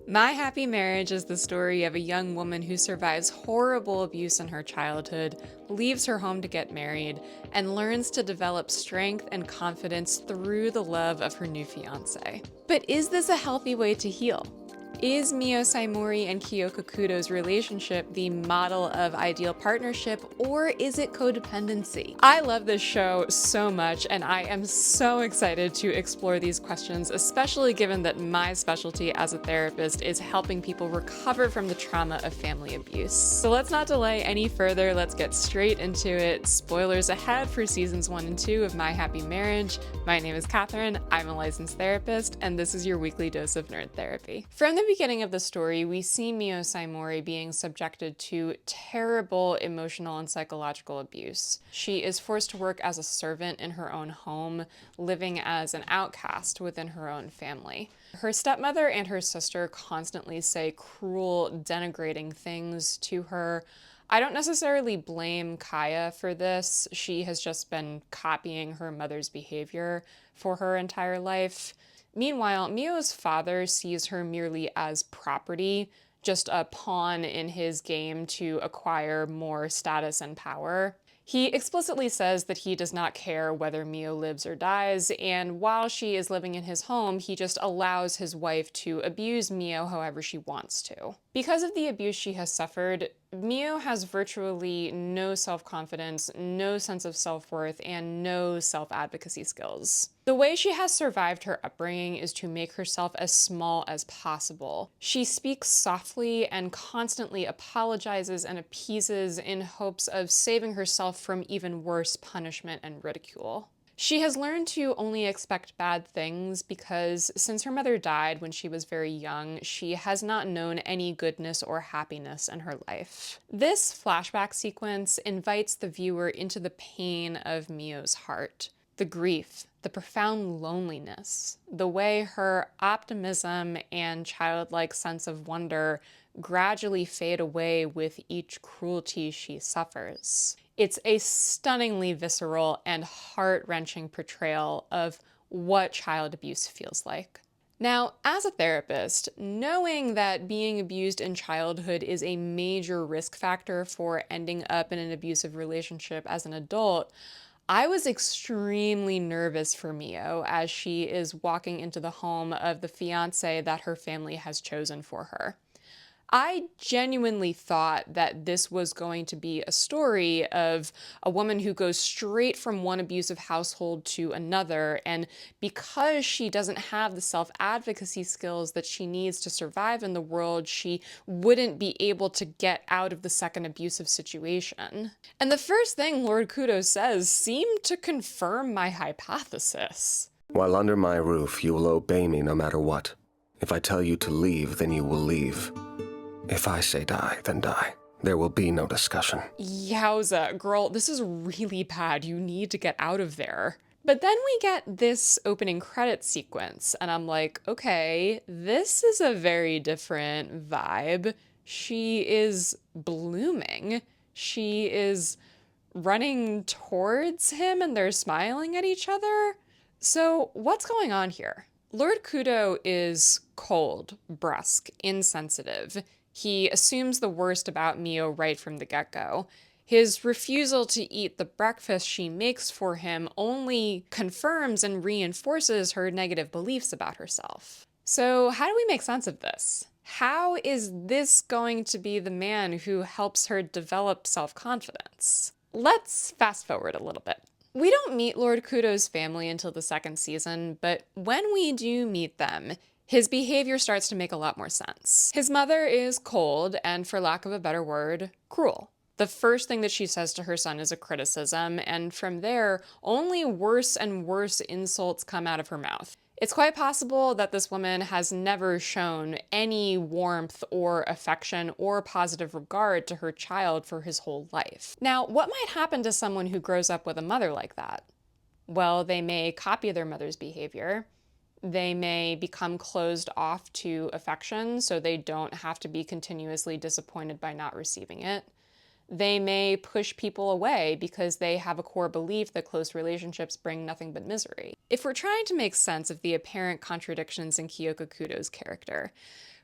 My Happy Marriage is the story of a young woman who survives horrible abuse in her childhood, leaves her home to get married, and learns to develop strength and confidence through the love of her new fiance. But is this a healthy way to heal? Is Miyo and Kiyoka Kudo's relationship the model of ideal partnership, or is it codependency? I love this show so much, and I am so excited to explore these questions, especially given that my specialty as a therapist is helping people recover from the trauma of family abuse. So let's not delay any further, let's get straight into it. Spoilers ahead for seasons 1 and 2 of My Happy Marriage. My name is Catherine, I'm a licensed therapist, and this is your weekly dose of nerd therapy. From the beginning of the story, we see Miyo Saimori being subjected to terrible emotional and psychological abuse. She is forced to work as a servant in her own home, living as an outcast within her own family. Her stepmother and her sister constantly say cruel, denigrating things to her. I don't necessarily blame Kaya for this. She has just been copying her mother's behavior for her entire life. Meanwhile, Miyo's father sees her merely as property, just a pawn in his game to acquire more status and power. He explicitly says that he does not care whether Miyo lives or dies, and while she is living in his home, he just allows his wife to abuse Miyo however she wants to. Because of the abuse she has suffered, Miyo has virtually no self-confidence, no sense of self-worth, and no self-advocacy skills. The way she has survived her upbringing is to make herself as small as possible. She speaks softly and constantly apologizes and appeases in hopes of saving herself from even worse punishment and ridicule. She has learned to only expect bad things because since her mother died when she was very young, she has not known any goodness or happiness in her life. This flashback sequence invites the viewer into the pain of Miyo's heart, the grief, the profound loneliness, the way her optimism and childlike sense of wonder gradually fade away with each cruelty she suffers. It's a stunningly visceral and heart-wrenching portrayal of what child abuse feels like. Now, as a therapist, knowing that being abused in childhood is a major risk factor for ending up in an abusive relationship as an adult, I was extremely nervous for Miyo as she is walking into the home of the fiancé that her family has chosen for her. I genuinely thought that this was going to be a story of a woman who goes straight from one abusive household to another, and because she doesn't have the self-advocacy skills that she needs to survive in the world, she wouldn't be able to get out of the second abusive situation. And the first thing Lord Kudo says seemed to confirm my hypothesis. While under my roof, you will obey me no matter what. If I tell you to leave, then you will leave. If I say die, then die. There will be no discussion. Yowza, girl, this is really bad. You need to get out of there. But then we get this opening credits sequence, and I'm like, okay, this is a very different vibe. She is blooming. She is running towards him, and they're smiling at each other. So what's going on here? Lord Kudo is cold, brusque, insensitive. He assumes the worst about Miyo right from the get-go. His refusal to eat the breakfast she makes for him only confirms and reinforces her negative beliefs about herself. So how do we make sense of this? How is this going to be the man who helps her develop self-confidence? Let's fast forward a little bit. We don't meet Lord Kudo's family until the second season, but when we do meet them, his behavior starts to make a lot more sense. His mother is cold and, for lack of a better word, cruel. The first thing that she says to her son is a criticism, and from there, only worse and worse insults come out of her mouth. It's quite possible that this woman has never shown any warmth or affection or positive regard to her child for his whole life. Now, what might happen to someone who grows up with a mother like that? Well, they may copy their mother's behavior. They may become closed off to affection, so they don't have to be continuously disappointed by not receiving it. They may push people away because they have a core belief that close relationships bring nothing but misery. If we're trying to make sense of the apparent contradictions in Kiyoka Kudo's character,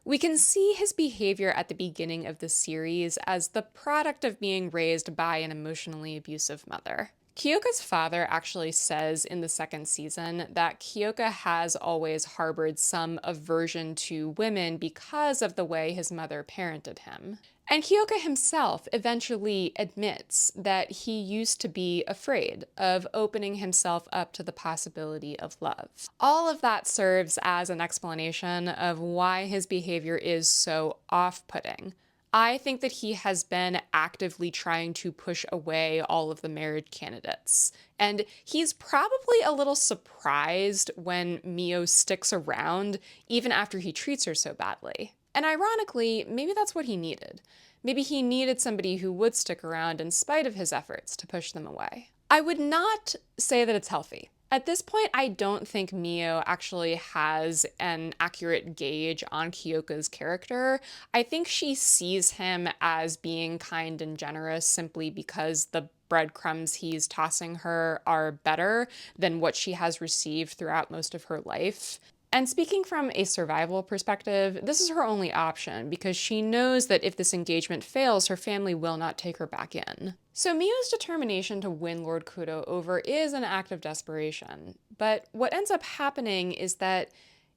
We can see his behavior at the beginning of the series as the product of being raised by an emotionally abusive mother. Kiyoka's father actually says in the second season that Kiyoka has always harbored some aversion to women because of the way his mother parented him. And Kiyoka himself eventually admits that he used to be afraid of opening himself up to the possibility of love. All of that serves as an explanation of why his behavior is so off-putting. I think that he has been actively trying to push away all of the marriage candidates. And he's probably a little surprised when Miyo sticks around, even after he treats her so badly. And ironically, maybe that's what he needed. Maybe he needed somebody who would stick around in spite of his efforts to push them away. I would not say that it's healthy. At this point, I don't think Miyo actually has an accurate gauge on Kiyoka's character. I think she sees him as being kind and generous simply because the breadcrumbs he's tossing her are better than what she has received throughout most of her life. And speaking from a survival perspective, this is her only option because she knows that if this engagement fails, her family will not take her back in. So Miyo's determination to win Lord Kudo over is an act of desperation. But what ends up happening is that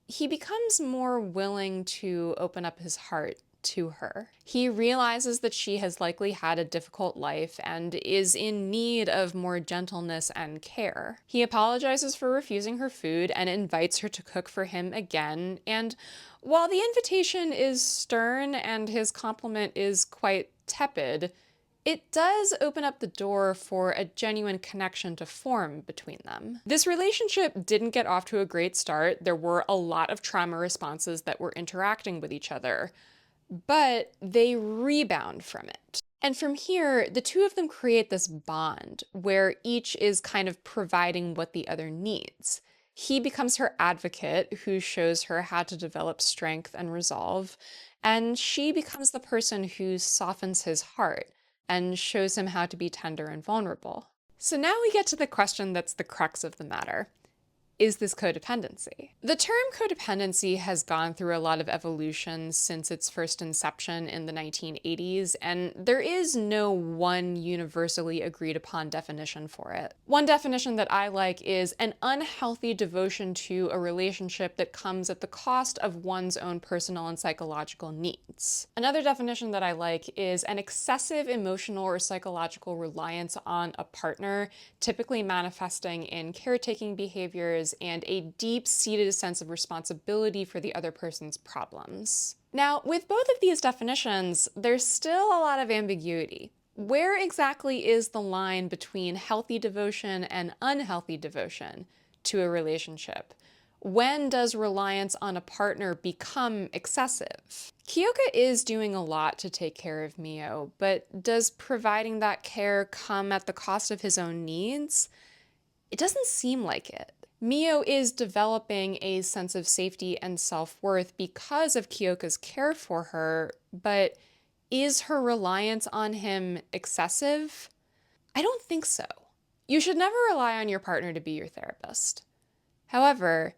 he becomes more willing to open up his heart to her. He realizes that she has likely had a difficult life and is in need of more gentleness and care. He apologizes for refusing her food and invites her to cook for him again, and while the invitation is stern and his compliment is quite tepid, it does open up the door for a genuine connection to form between them. This relationship didn't get off to a great start. There were a lot of trauma responses that were interacting with each other, but they rebound from it. And from here, the two of them create this bond where each is kind of providing what the other needs. He becomes her advocate who shows her how to develop strength and resolve, and she becomes the person who softens his heart and shows him how to be tender and vulnerable. So now we get to the question that's the crux of the matter. Is this codependency? The term codependency has gone through a lot of evolution since its first inception in the 1980s, and there is no one universally agreed upon definition for it. One definition that I like is an unhealthy devotion to a relationship that comes at the cost of one's own personal and psychological needs. Another definition that I like is an excessive emotional or psychological reliance on a partner, typically manifesting in caretaking behaviors and a deep-seated sense of responsibility for the other person's problems. Now, with both of these definitions, there's still a lot of ambiguity. Where exactly is the line between healthy devotion and unhealthy devotion to a relationship? When does reliance on a partner become excessive? Kiyoka is doing a lot to take care of Miyo, but does providing that care come at the cost of his own needs? It doesn't seem like it. Miyo is developing a sense of safety and self-worth because of Kiyoka's care for her, but is her reliance on him excessive? I don't think so. You should never rely on your partner to be your therapist. However,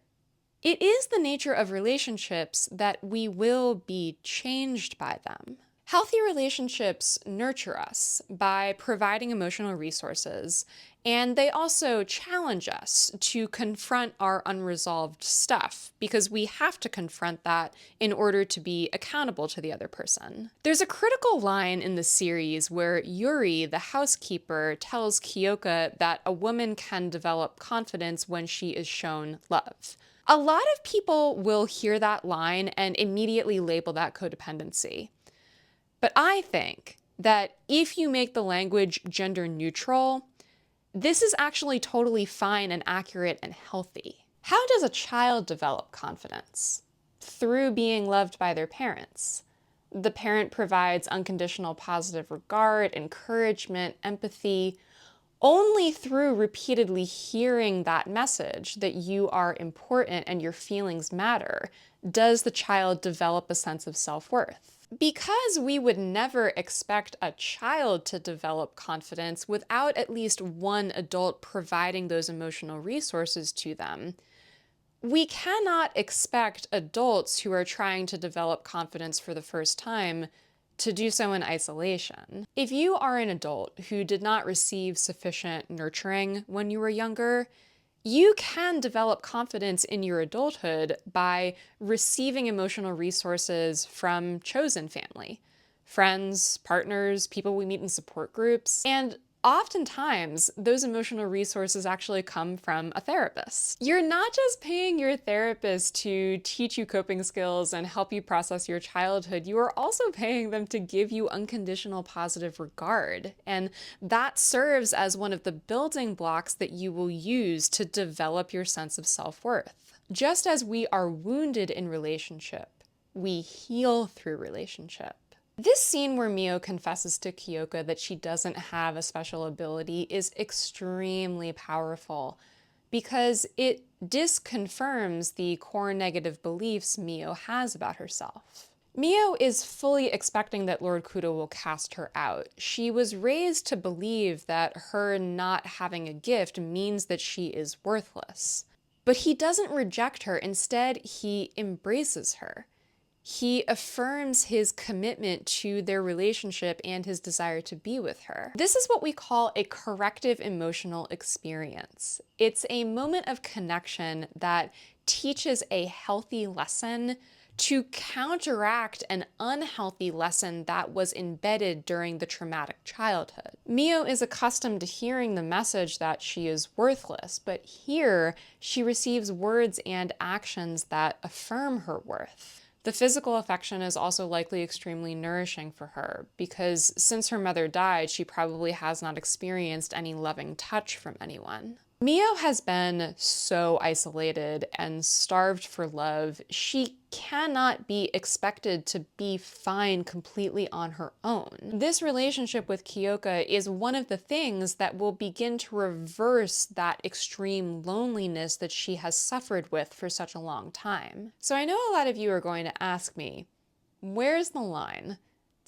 it is the nature of relationships that we will be changed by them. Healthy relationships nurture us by providing emotional resources, and they also challenge us to confront our unresolved stuff because we have to confront that in order to be accountable to the other person. There's a critical line in the series where Yuri, the housekeeper, tells Kiyoka that a woman can develop confidence when she is shown love. A lot of people will hear that line and immediately label that codependency. But I think that if you make the language gender neutral, this is actually totally fine and accurate and healthy. How does a child develop confidence? Through being loved by their parents. The parent provides unconditional positive regard, encouragement, empathy. Only through repeatedly hearing that message that you are important and your feelings matter does the child develop a sense of self-worth. Because we would never expect a child to develop confidence without at least one adult providing those emotional resources to them, We cannot expect adults who are trying to develop confidence for the first time to do so in isolation. If you are an adult who did not receive sufficient nurturing when you were younger, you can develop confidence in your adulthood by receiving emotional resources from chosen family, friends, partners, people we meet in support groups, and oftentimes those emotional resources actually come from a therapist. You're not just paying your therapist to teach you coping skills and help you process your childhood, you are also paying them to give you unconditional positive regard. And that serves as one of the building blocks that you will use to develop your sense of self-worth. Just as we are wounded in relationship, we heal through relationship. This scene where Miyo confesses to Kiyoka that she doesn't have a special ability is extremely powerful because it disconfirms the core negative beliefs Miyo has about herself. Miyo is fully expecting that Lord Kudo will cast her out. She was raised to believe that her not having a gift means that she is worthless. But he doesn't reject her. Instead, he embraces her. He affirms his commitment to their relationship and his desire to be with her. This is what we call a corrective emotional experience. It's a moment of connection that teaches a healthy lesson to counteract an unhealthy lesson that was embedded during the traumatic childhood. Miyo is accustomed to hearing the message that she is worthless, but here she receives words and actions that affirm her worth. The physical affection is also likely extremely nourishing for her, because since her mother died, she probably has not experienced any loving touch from anyone. Miyo has been so isolated and starved for love, she cannot be expected to be fine completely on her own. This relationship with Kiyoka is one of the things that will begin to reverse that extreme loneliness that she has suffered with for such a long time. So I know a lot of you are going to ask me, where's the line?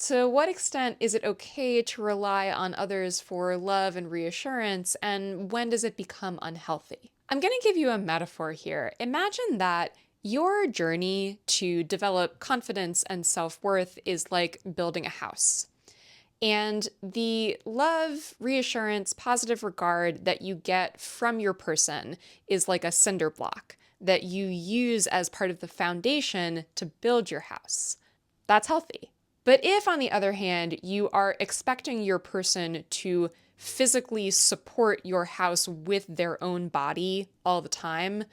To what extent is it okay to rely on others for love and reassurance, and when does it become unhealthy? I'm going to give you a metaphor here. Imagine that your journey to develop confidence and self-worth is like building a house. And the love, reassurance, positive regard that you get from your person is like a cinder block that you use as part of the foundation to build your house. That's healthy. But if, on the other hand, you are expecting your person to physically support your house with their own body all the time,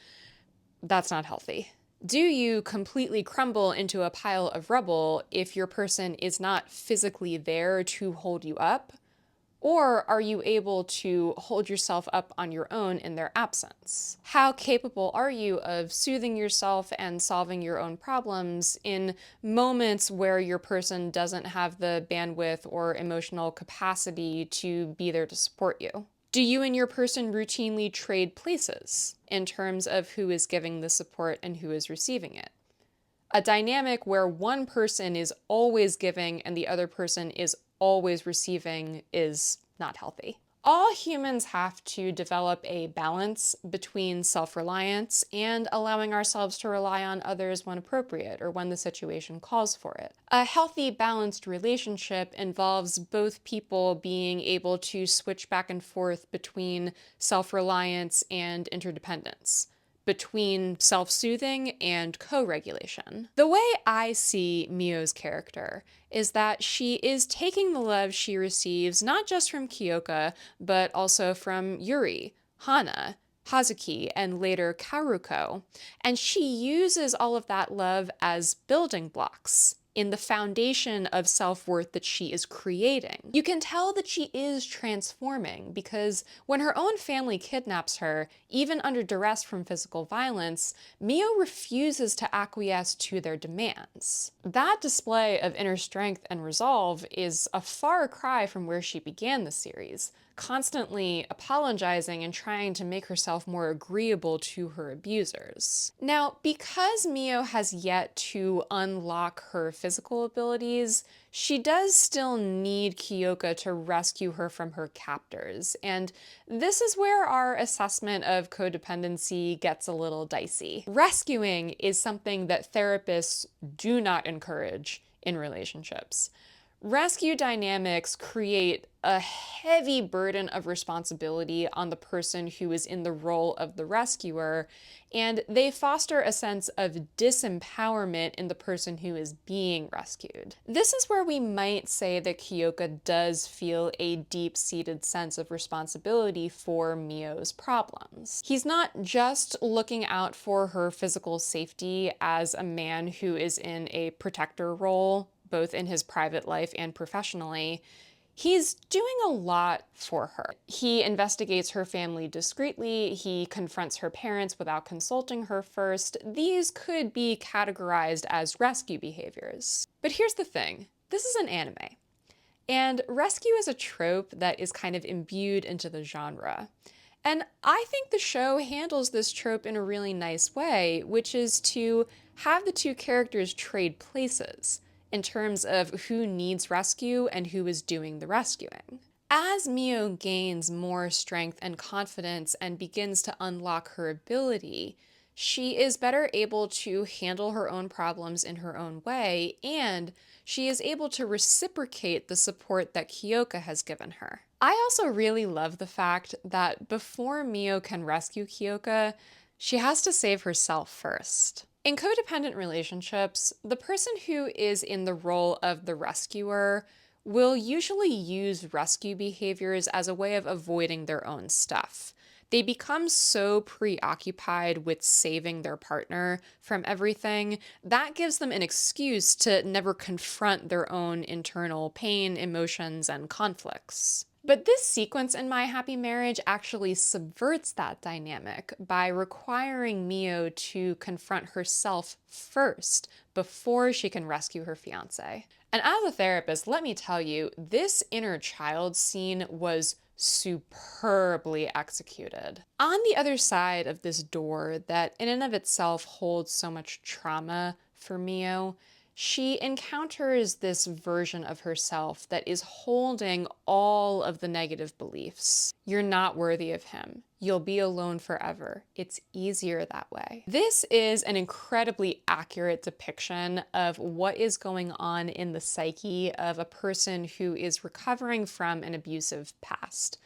that's not healthy. Do you completely crumble into a pile of rubble if your person is not physically there to hold you up? Or are you able to hold yourself up on your own in their absence? How capable are you of soothing yourself and solving your own problems in moments where your person doesn't have the bandwidth or emotional capacity to be there to support you? Do you and your person routinely trade places in terms of who is giving the support and who is receiving it? A dynamic where one person is always giving and the other person is always receiving is not healthy. All humans have to develop a balance between self-reliance and allowing ourselves to rely on others when appropriate or when the situation calls for it. A healthy, balanced relationship involves both people being able to switch back and forth between self-reliance and interdependence, between self-soothing and co-regulation. The way I see Miyo's character is that she is taking the love she receives not just from Kiyoka, but also from Yuri, Hana, Hazuki, and later Karuko, and she uses all of that love as building blocks in the foundation of self-worth that she is creating. You can tell that she is transforming because when her own family kidnaps her, even under duress from physical violence, Miyo refuses to acquiesce to their demands. That display of inner strength and resolve is a far cry from where she began the series, constantly apologizing and trying to make herself more agreeable to her abusers. Now, because Miyo has yet to unlock her physical abilities, she does still need Kiyoka to rescue her from her captors. And this is where our assessment of codependency gets a little dicey. Rescuing is something that therapists do not encourage in relationships. Rescue dynamics create a heavy burden of responsibility on the person who is in the role of the rescuer, and they foster a sense of disempowerment in the person who is being rescued. This is where we might say that Kiyoka does feel a deep-seated sense of responsibility for Miyo's problems. He's not just looking out for her physical safety as a man who is in a protector role, both in his private life and professionally. He's doing a lot for her. He investigates her family discreetly, he confronts her parents without consulting her first. These could be categorized as rescue behaviors. But here's the thing, this is an anime. And rescue is a trope that is kind of imbued into the genre. And I think the show handles this trope in a really nice way, which is to have the two characters trade places in terms of who needs rescue and who is doing the rescuing. As Miyo gains more strength and confidence and begins to unlock her ability, she is better able to handle her own problems in her own way, and she is able to reciprocate the support that Kiyoka has given her. I also really love the fact that before Miyo can rescue Kiyoka, she has to save herself first. In codependent relationships, the person who is in the role of the rescuer will usually use rescue behaviors as a way of avoiding their own stuff. They become so preoccupied with saving their partner from everything, that gives them an excuse to never confront their own internal pain, emotions, and conflicts. But this sequence in My Happy Marriage actually subverts that dynamic by requiring Miyo to confront herself first before she can rescue her fiancé. And as a therapist, let me tell you, this inner child scene was superbly executed. On the other side of this door that in and of itself holds so much trauma for Miyo, she encounters this version of herself that is holding all of the negative beliefs. You're not worthy of him. You'll be alone forever. It's easier that way. This is an incredibly accurate depiction of what is going on in the psyche of a person who is recovering from an abusive past.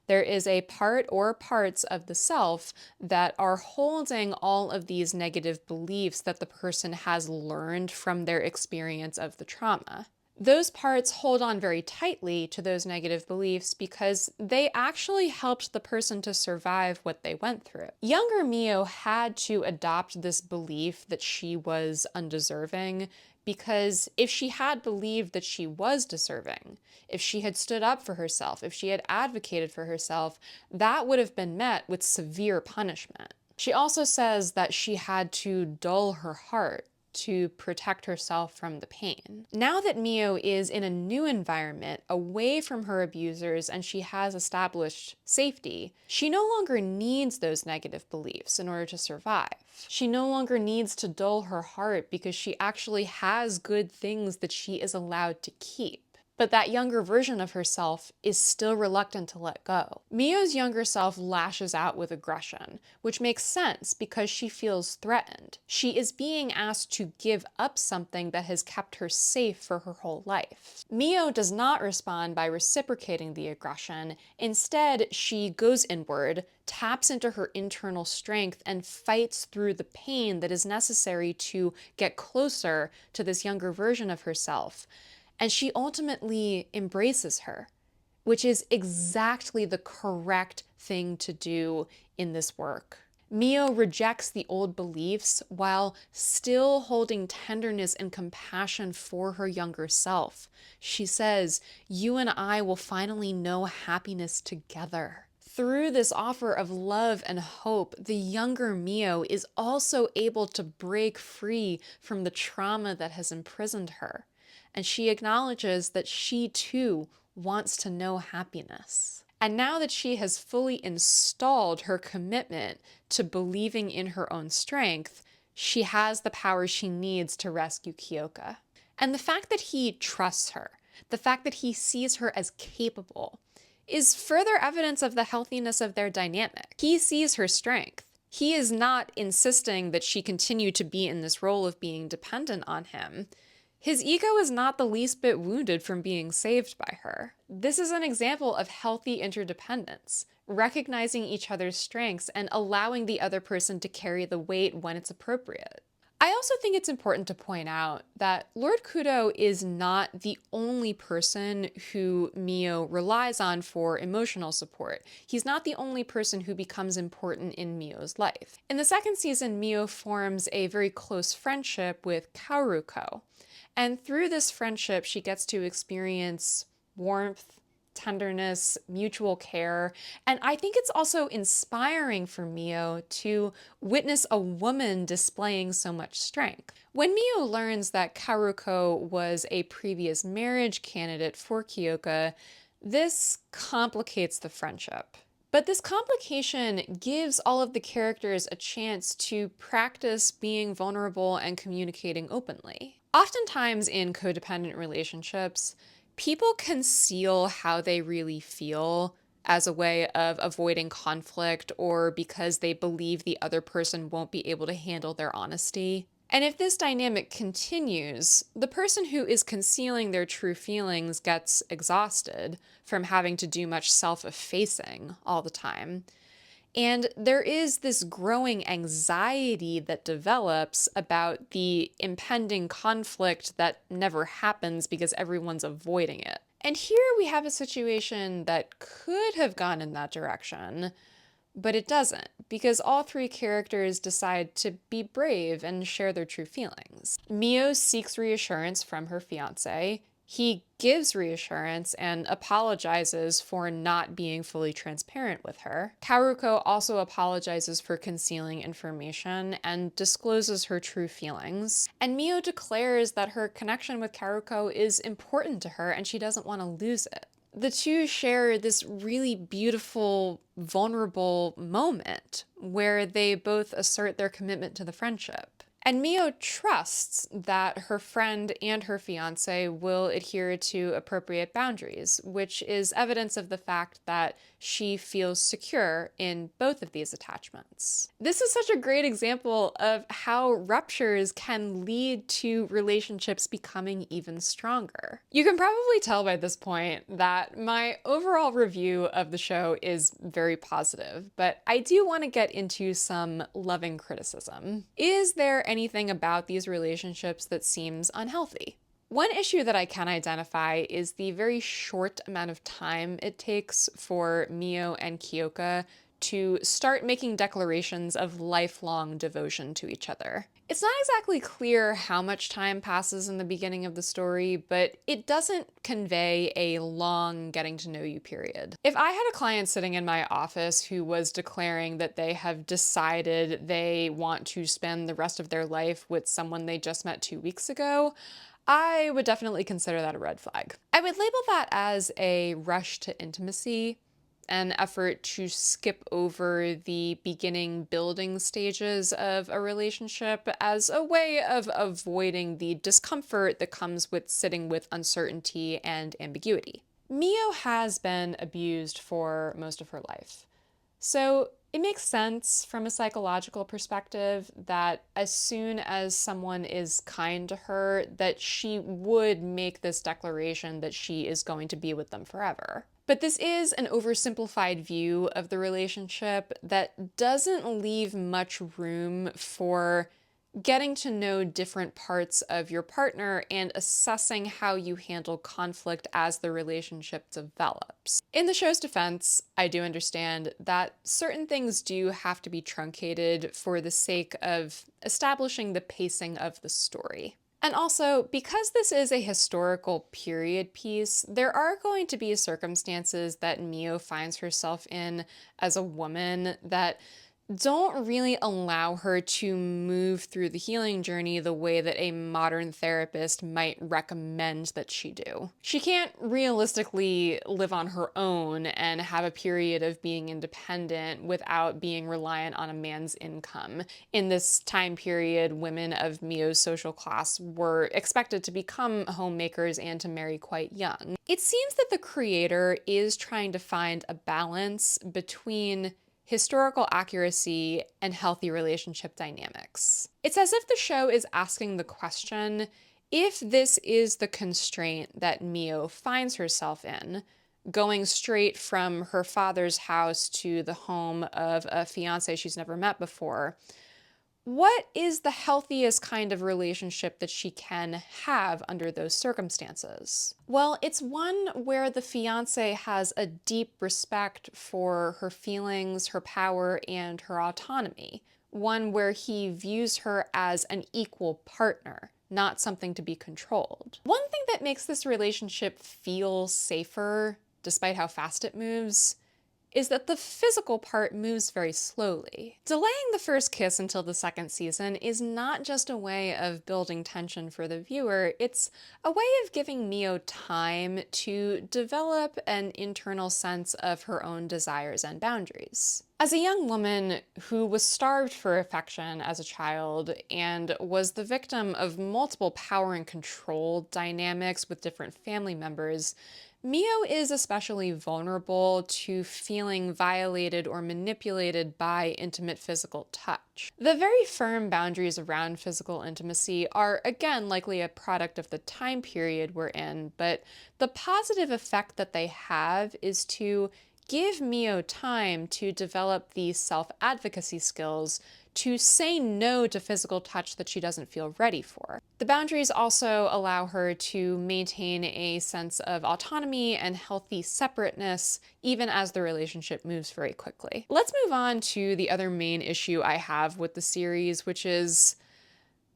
There is a part or parts of the self that are holding all of these negative beliefs that the person has learned from their experience of the trauma. Those parts hold on very tightly to those negative beliefs because they actually helped the person to survive what they went through. Younger Miyo had to adopt this belief that she was undeserving because if she had believed that she was deserving, if she had stood up for herself, if she had advocated for herself, that would have been met with severe punishment. She also says that she had to dull her heart to protect herself from the pain. Now that Miyo is in a new environment, away from her abusers, and she has established safety, she no longer needs those negative beliefs in order to survive. She no longer needs to dull her heart because she actually has good things that she is allowed to keep. But that younger version of herself is still reluctant to let go. Miyo's younger self lashes out with aggression, which makes sense because she feels threatened. She is being asked to give up something that has kept her safe for her whole life. Miyo does not respond by reciprocating the aggression. Instead, she goes inward, taps into her internal strength, and fights through the pain that is necessary to get closer to this younger version of herself. And she ultimately embraces her, which is exactly the correct thing to do in this work. Miyo rejects the old beliefs while still holding tenderness and compassion for her younger self. She says, "You and I will finally know happiness together." Through this offer of love and hope, the younger Miyo is also able to break free from the trauma that has imprisoned her. And she acknowledges that she too wants to know happiness. And now that she has fully installed her commitment to believing in her own strength, she has the power she needs to rescue Kiyoka. And the fact that he trusts her, the fact that he sees her as capable, is further evidence of the healthiness of their dynamic. He sees her strength. He is not insisting that she continue to be in this role of being dependent on him. His ego is not the least bit wounded from being saved by her. This is an example of healthy interdependence, recognizing each other's strengths and allowing the other person to carry the weight when it's appropriate. I also think it's important to point out that Lord Kudo is not the only person who Miyo relies on for emotional support. He's not the only person who becomes important in Miyo's life. In the second season, Miyo forms a very close friendship with Kaoruko. And through this friendship, she gets to experience warmth, tenderness, mutual care. And I think it's also inspiring for Miyo to witness a woman displaying so much strength. When Miyo learns that Kaoruko was a previous marriage candidate for Kiyoka, this complicates the friendship. But this complication gives all of the characters a chance to practice being vulnerable and communicating openly. Oftentimes in codependent relationships, people conceal how they really feel as a way of avoiding conflict or because they believe the other person won't be able to handle their honesty. And if this dynamic continues, the person who is concealing their true feelings gets exhausted from having to do much self-effacing all the time. And there is this growing anxiety that develops about the impending conflict that never happens because everyone's avoiding it. And here we have a situation that could have gone in that direction, but it doesn't, because all three characters decide to be brave and share their true feelings. Miyo seeks reassurance from her fiancé. He gives reassurance and apologizes for not being fully transparent with her. Kaoruko also apologizes for concealing information and discloses her true feelings. And Miyo declares that her connection with Kaoruko is important to her and she doesn't want to lose it. The two share this really beautiful, vulnerable moment where they both assert their commitment to the friendship. And Miyo trusts that her friend and her fiancé will adhere to appropriate boundaries, which is evidence of the fact that she feels secure in both of these attachments. This is such a great example of how ruptures can lead to relationships becoming even stronger. You can probably tell by this point that my overall review of the show is very positive, but I do want to get into some loving criticism. Is there anything about these relationships that seems unhealthy? One issue that I can identify is the very short amount of time it takes for Miyo and Kiyoka to start making declarations of lifelong devotion to each other. It's not exactly clear how much time passes in the beginning of the story, but it doesn't convey a long getting to know you period. If I had a client sitting in my office who was declaring that they have decided they want to spend the rest of their life with someone they just met 2 weeks ago, I would definitely consider that a red flag. I would label that as a rush to intimacy, an effort to skip over the beginning building stages of a relationship as a way of avoiding the discomfort that comes with sitting with uncertainty and ambiguity. Miyo has been abused for most of her life. So it makes sense from a psychological perspective that as soon as someone is kind to her, that she would make this declaration that she is going to be with them forever. But this is an oversimplified view of the relationship that doesn't leave much room for getting to know different parts of your partner and assessing how you handle conflict as the relationship develops. In the show's defense, I do understand that certain things do have to be truncated for the sake of establishing the pacing of the story. And also, because this is a historical period piece, there are going to be circumstances that Miyo finds herself in as a woman that don't really allow her to move through the healing journey the way that a modern therapist might recommend that she do. She can't realistically live on her own and have a period of being independent without being reliant on a man's income. In this time period, women of Miyo's social class were expected to become homemakers and to marry quite young. It seems that the creator is trying to find a balance between historical accuracy and healthy relationship dynamics. It's as if the show is asking the question, if this is the constraint that Miyo finds herself in, going straight from her father's house to the home of a fiance she's never met before, what is the healthiest kind of relationship that she can have under those circumstances? Well, it's one where the fiancé has a deep respect for her feelings, her power, and her autonomy. One where he views her as an equal partner, not something to be controlled. One thing that makes this relationship feel safer, despite how fast it moves, is that the physical part moves very slowly. Delaying the first kiss until the second season is not just a way of building tension for the viewer, it's a way of giving Miyo time to develop an internal sense of her own desires and boundaries. As a young woman who was starved for affection as a child and was the victim of multiple power and control dynamics with different family members, Miyo is especially vulnerable to feeling violated or manipulated by intimate physical touch. The very firm boundaries around physical intimacy are, again, likely a product of the time period we're in, but the positive effect that they have is to give Miyo time to develop these self-advocacy skills to say no to physical touch that she doesn't feel ready for. The boundaries also allow her to maintain a sense of autonomy and healthy separateness, even as the relationship moves very quickly. Let's move on to the other main issue I have with the series, which is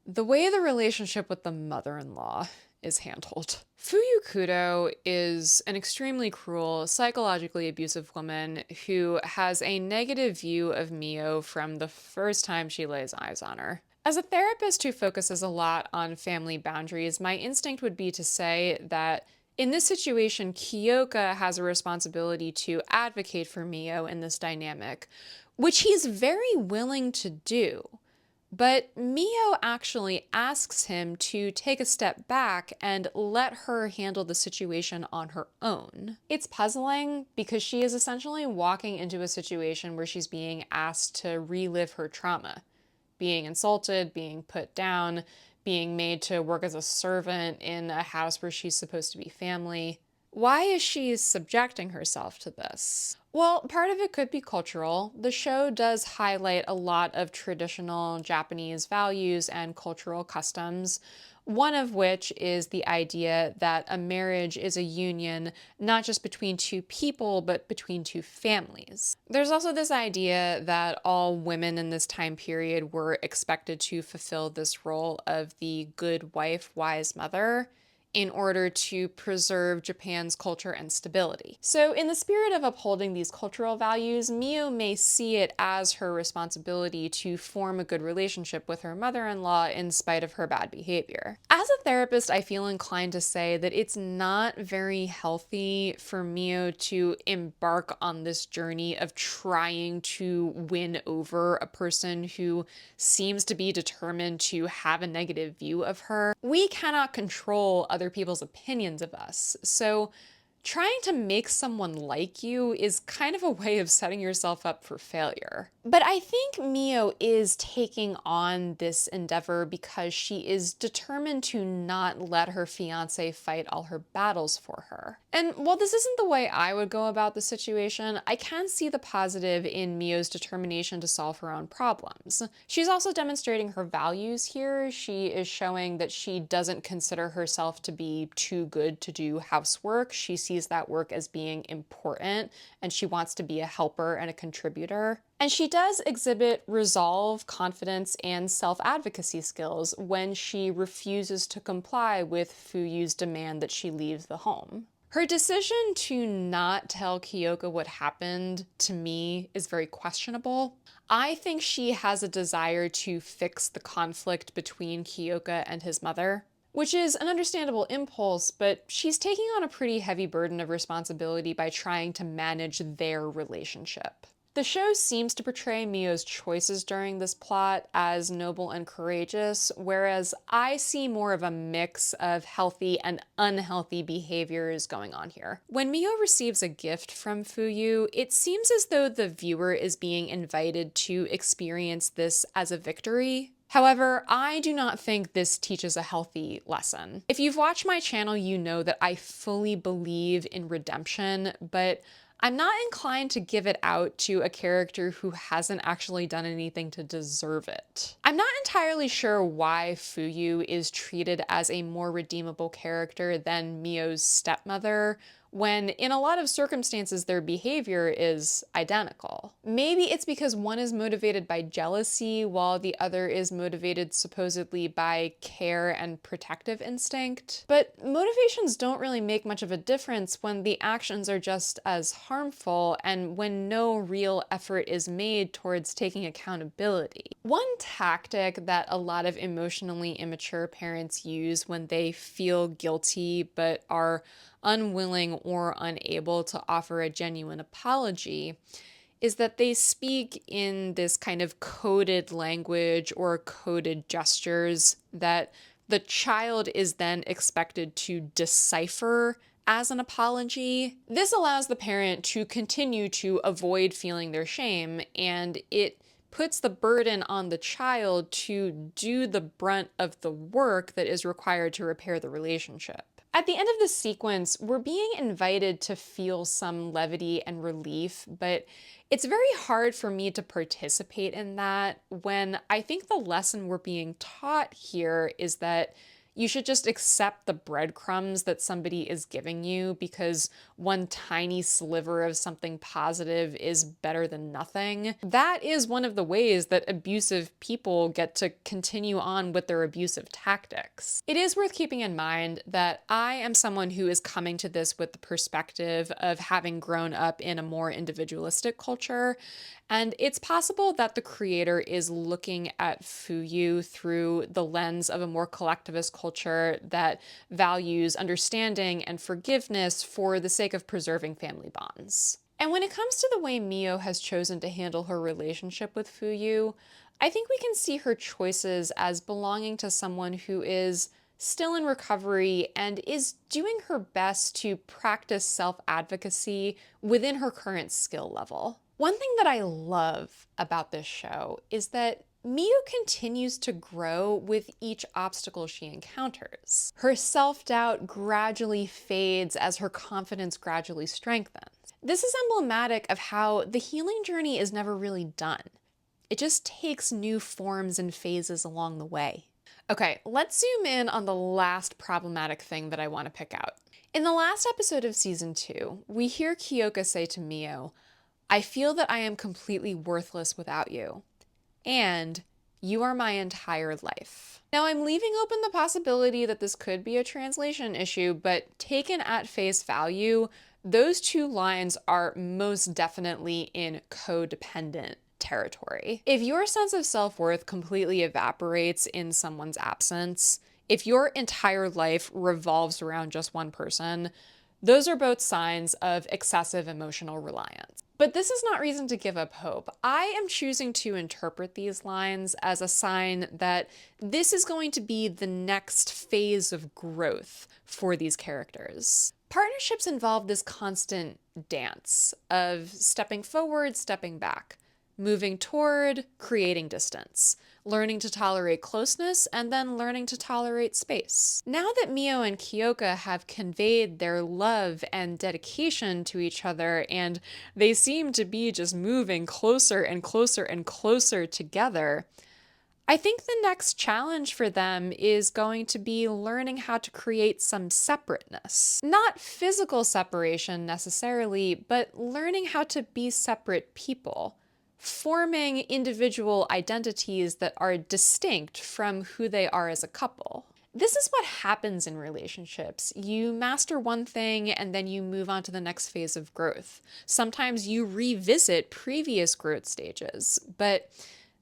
the way the relationship with the mother-in-law is handled. Fuyukudo is an extremely cruel, psychologically abusive woman who has a negative view of Miyo from the first time she lays eyes on her. As a therapist who focuses a lot on family boundaries, my instinct would be to say that in this situation, Kiyoka has a responsibility to advocate for Miyo in this dynamic, which he's very willing to do. But Miyo actually asks him to take a step back and let her handle the situation on her own. It's puzzling because she is essentially walking into a situation where she's being asked to relive her trauma, being insulted, being put down, being made to work as a servant in a house where she's supposed to be family. Why is she subjecting herself to this? Well, part of it could be cultural. The show does highlight a lot of traditional Japanese values and cultural customs, one of which is the idea that a marriage is a union not just between two people, but between two families. There's also this idea that all women in this time period were expected to fulfill this role of the good wife, wise mother, in order to preserve Japan's culture and stability. So in the spirit of upholding these cultural values, Miyo may see it as her responsibility to form a good relationship with her mother-in-law in spite of her bad behavior. As a therapist, I feel inclined to say that it's not very healthy for Miyo to embark on this journey of trying to win over a person who seems to be determined to have a negative view of her. We cannot control other people's opinions of us, so trying to make someone like you is kind of a way of setting yourself up for failure. But I think Miyo is taking on this endeavor because she is determined to not let her fiancé fight all her battles for her. And while this isn't the way I would go about the situation, I can see the positive in Miyo's determination to solve her own problems. She's also demonstrating her values here. She is showing that she doesn't consider herself to be too good to do housework. She sees that work as being important, and she wants to be a helper and a contributor. And she does exhibit resolve, confidence, and self-advocacy skills when she refuses to comply with Fuyu's demand that she leaves the home. Her decision to not tell Kiyoka what happened, to me, is very questionable. I think she has a desire to fix the conflict between Kiyoka and his mother, which is an understandable impulse, but she's taking on a pretty heavy burden of responsibility by trying to manage their relationship. The show seems to portray Miyo's choices during this plot as noble and courageous, whereas I see more of a mix of healthy and unhealthy behaviors going on here. When Miyo receives a gift from Fuyu, it seems as though the viewer is being invited to experience this as a victory. However, I do not think this teaches a healthy lesson. If you've watched my channel, you know that I fully believe in redemption, but I'm not inclined to give it out to a character who hasn't actually done anything to deserve it. I'm not entirely sure why Fuyu is treated as a more redeemable character than Miyo's stepmother, when in a lot of circumstances their behavior is identical. Maybe it's because one is motivated by jealousy while the other is motivated supposedly by care and protective instinct. But motivations don't really make much of a difference when the actions are just as harmful and when no real effort is made towards taking accountability. One tactic that a lot of emotionally immature parents use when they feel guilty but are unwilling or unable to offer a genuine apology is that they speak in this kind of coded language or coded gestures that the child is then expected to decipher as an apology. This allows the parent to continue to avoid feeling their shame, and it puts the burden on the child to do the brunt of the work that is required to repair the relationship. At the end of the sequence, we're being invited to feel some levity and relief, but it's very hard for me to participate in that when I think the lesson we're being taught here is that you should just accept the breadcrumbs that somebody is giving you because one tiny sliver of something positive is better than nothing. That is one of the ways that abusive people get to continue on with their abusive tactics. It is worth keeping in mind that I am someone who is coming to this with the perspective of having grown up in a more individualistic culture, and it's possible that the creator is looking at Fuyu through the lens of a more collectivist culture that values understanding and forgiveness for the sake of preserving family bonds. And when it comes to the way Miyo has chosen to handle her relationship with Fuyu, I think we can see her choices as belonging to someone who is still in recovery and is doing her best to practice self-advocacy within her current skill level. One thing that I love about this show is that Miyo continues to grow with each obstacle she encounters. Her self-doubt gradually fades as her confidence gradually strengthens. This is emblematic of how the healing journey is never really done. It just takes new forms and phases along the way. Okay, let's zoom in on the last problematic thing that I want to pick out. In the last episode of season 2, we hear Kiyoka say to Miyo, "I feel that I am completely worthless without you, and you are my entire life." Now, I'm leaving open the possibility that this could be a translation issue, but taken at face value, those two lines are most definitely in codependent territory. If your sense of self-worth completely evaporates in someone's absence, if your entire life revolves around just one person, those are both signs of excessive emotional reliance. But this is not reason to give up hope. I am choosing to interpret these lines as a sign that this is going to be the next phase of growth for these characters. Partnerships involve this constant dance of stepping forward, stepping back, moving toward, creating distance, learning to tolerate closeness, and then learning to tolerate space. Now that Miyo and Kiyoka have conveyed their love and dedication to each other, and they seem to be just moving closer and closer and closer together, I think the next challenge for them is going to be learning how to create some separateness. Not physical separation necessarily, but learning how to be separate people, forming individual identities that are distinct from who they are as a couple. This is what happens in relationships. You master one thing and then you move on to the next phase of growth. Sometimes you revisit previous growth stages, but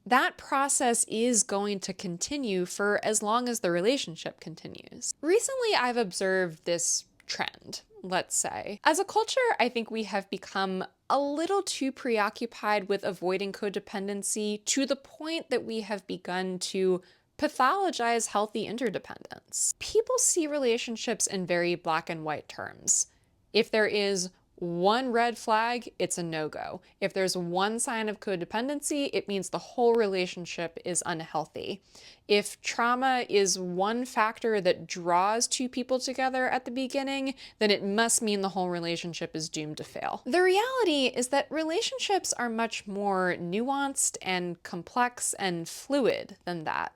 that process is going to continue for as long as the relationship continues. Recently, I've observed this trend, let's say. As a culture, I think we have become a little too preoccupied with avoiding codependency to the point that we have begun to pathologize healthy interdependence. People see relationships in very black and white terms. If there is one red flag, it's a no-go. If there's one sign of codependency, it means the whole relationship is unhealthy. If trauma is one factor that draws two people together at the beginning, then it must mean the whole relationship is doomed to fail. The reality is that relationships are much more nuanced and complex and fluid than that.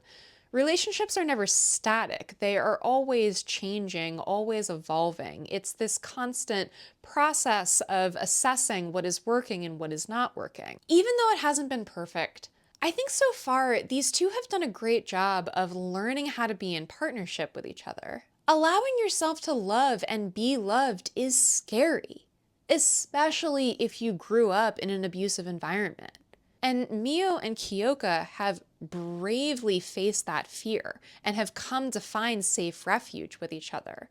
Relationships are never static. They are always changing, always evolving. It's this constant process of assessing what is working and what is not working. Even though it hasn't been perfect, I think so far these two have done a great job of learning how to be in partnership with each other. Allowing yourself to love and be loved is scary, especially if you grew up in an abusive environment. And Miyo and Kiyoka have bravely faced that fear and have come to find safe refuge with each other.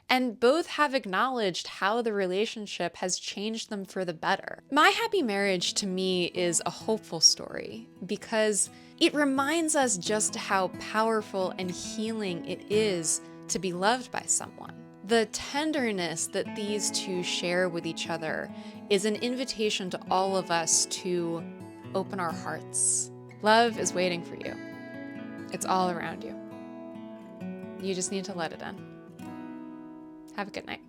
And both have acknowledged how the relationship has changed them for the better. My happy marriage to me is a hopeful story because it reminds us just how powerful and healing it is to be loved by someone. The tenderness that these two share with each other is an invitation to all of us to open our hearts. Love is waiting for you. It's all around you. You just need to let it in. Have a good night.